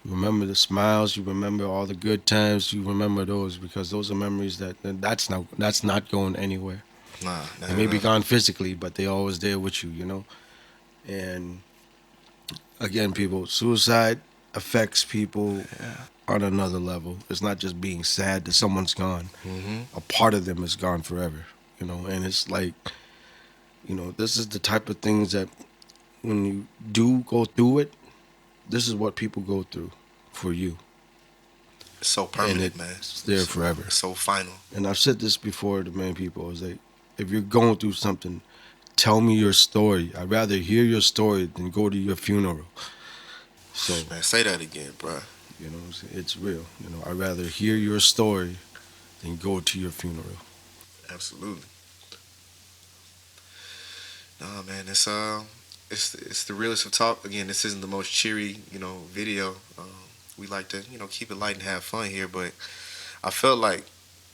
You remember the smiles. You remember all the good times. You remember those because those are memories that's not going anywhere. Nah, They never may be gonna. gone physically, but they always there with you. And again, people, suicide affects people Yeah. on another level. It's not just being sad that someone's gone. Mm-hmm. A part of them is gone forever. And it's like, this is the type of things that when you do go through it, this is what people go through for you. It's so And permanent, man. it's there forever. It's so final. And I've said this before to many people. Is like, if you're going through something, tell me your story. I'd rather hear your story than go to your funeral. So, Man, say that again, bro. it's real. I'd rather hear your story than go to your funeral. Absolutely. Nah, man. It's the realest of talk. Again, this isn't the most cheery, video. We like to, keep it light and have fun here. But I felt like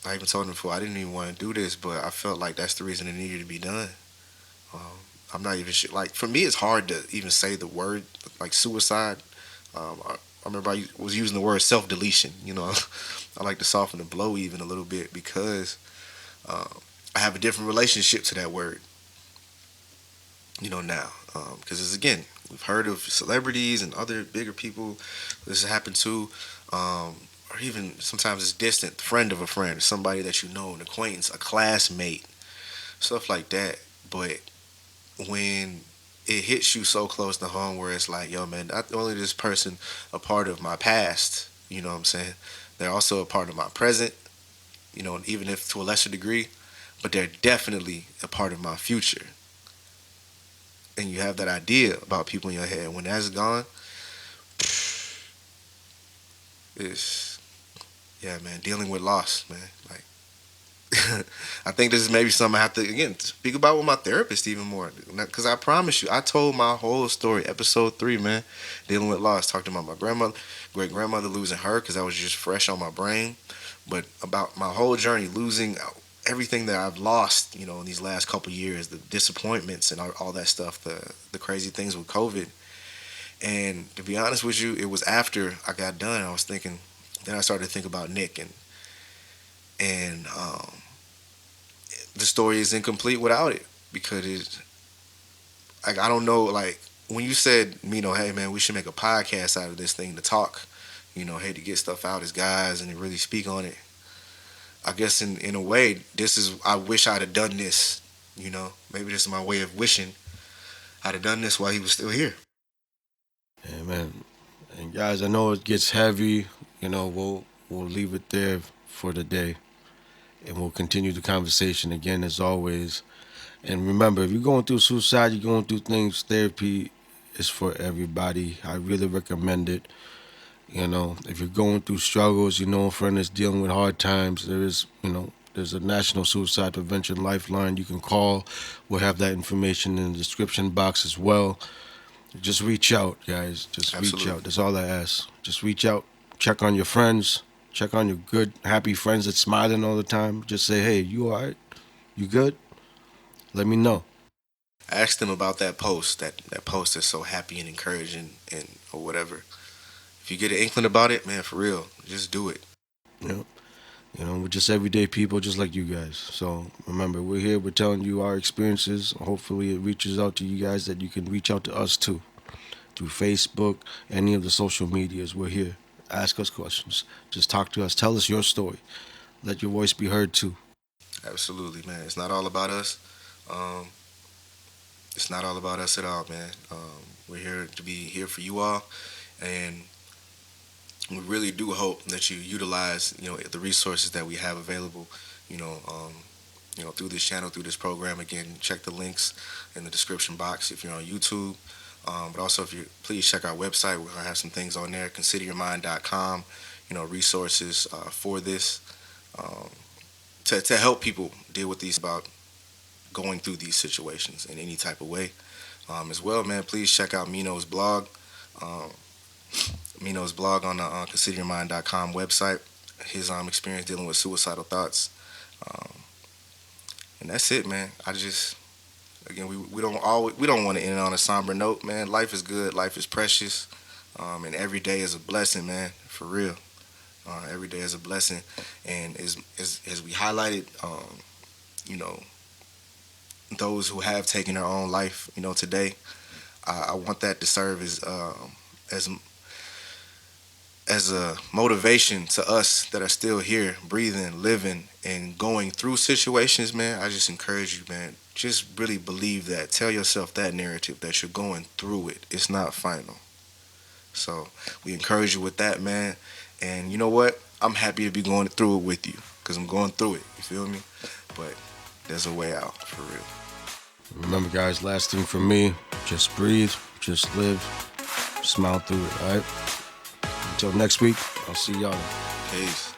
I even told him before I didn't even want to do this, but I felt like that's the reason it needed to be done. Um, I'm not even sure. Like for me, it's hard to even say the word like suicide. I remember I was using the word self deletion. I like to soften the blow even a little bit because um, I have a different relationship to that word. Now because it's again we've heard of celebrities and other bigger people this has happened to, or even sometimes it's distant friend of a friend, somebody that you know, an acquaintance, a classmate, stuff like that. But when it hits you so close to home where it's like, yo, man, not only this person a part of my past, you know what I'm saying? They're also a part of my present, even if to a lesser degree, but they're definitely a part of my future. And you have that idea about people in your head. When that's gone, it's, yeah, man, dealing with loss, man. Like, I think this is maybe something I have to again speak about with my therapist even more. Because I promise you, I told my whole story, episode 3, man, dealing with loss. Talked about my grandmother, great grandmother losing her because that was just fresh on my brain. But about my whole journey, losing everything that I've lost, in these last couple years, the disappointments and all that stuff, the crazy things with COVID. And to be honest with you, it was after I got done. I was thinking, then I started to think about Nick and the story is incomplete without it because it's like I don't know like when you said hey man we should make a podcast out of this thing to talk, hey to get stuff out as guys and to really speak on it. I guess in a way this is I wish I'd have done this. Maybe this is my way of wishing I'd have done this while he was still here. Yeah, man. And guys, I know it gets heavy. We'll leave it there for the day, and we'll continue the conversation again as always. And remember, if you're going through suicide, you're going through things. Therapy is for everybody. I really recommend it. If you're going through struggles, a friend that's dealing with hard times, there's a National Suicide Prevention Lifeline you can call. We'll have that information in the description box as well. Just reach out, guys. Just reach Absolutely. out. That's all I ask. Just reach out. Check on your friends. Check on your good, happy friends that's smiling all the time. Just say, hey, you all right? You good? Let me know. Ask them about that post, that post that's so happy and encouraging and or whatever. If you get an inkling about it, man, for real, just do it. You know, we're just everyday people just like you guys. So remember, we're here. We're telling you our experiences. Hopefully, it reaches out to you guys that you can reach out to us too through Facebook, any of the social medias. We're here. Ask us questions. Just talk to us. Tell us your story. Let your voice be heard too. Absolutely, man. It's not all about us. Um, it's not all about us at all, man. We're here to be here for you all, and we really do hope that you utilize, the resources that we have available, you know, um, through this channel, through this program. Again, check the links in the description box if you're on YouTube. But also, if you please check our website, we're gonna have some things on there. ConsiderYourMind.com. Resources for this um, to help people deal with these about going through these situations in any type of way. As well, man, please check out Mino's blog. Um, Mino's blog on the ConsiderYourMind.com website. His experience dealing with suicidal thoughts. Um, and that's it, man. Again, we don't want to end on a somber note, man. Life is good. Life is precious, and every day is a blessing, man. For real, every day is a blessing. And as we highlighted, you know, those who have taken their own life, today, I want that to serve as as a motivation to us that are still here, breathing, living, and going through situations, man. I just encourage you, man. Just really believe that. Tell yourself that narrative that you're going through it. It's not final. So we encourage you with that, man. And you know what? I'm happy to be going through it with you because I'm going through it. You feel me? But there's a way out, for real. Remember, guys, last thing for me, just breathe, just live, smile through it, all right? Until next week, I'll see y'all. Peace.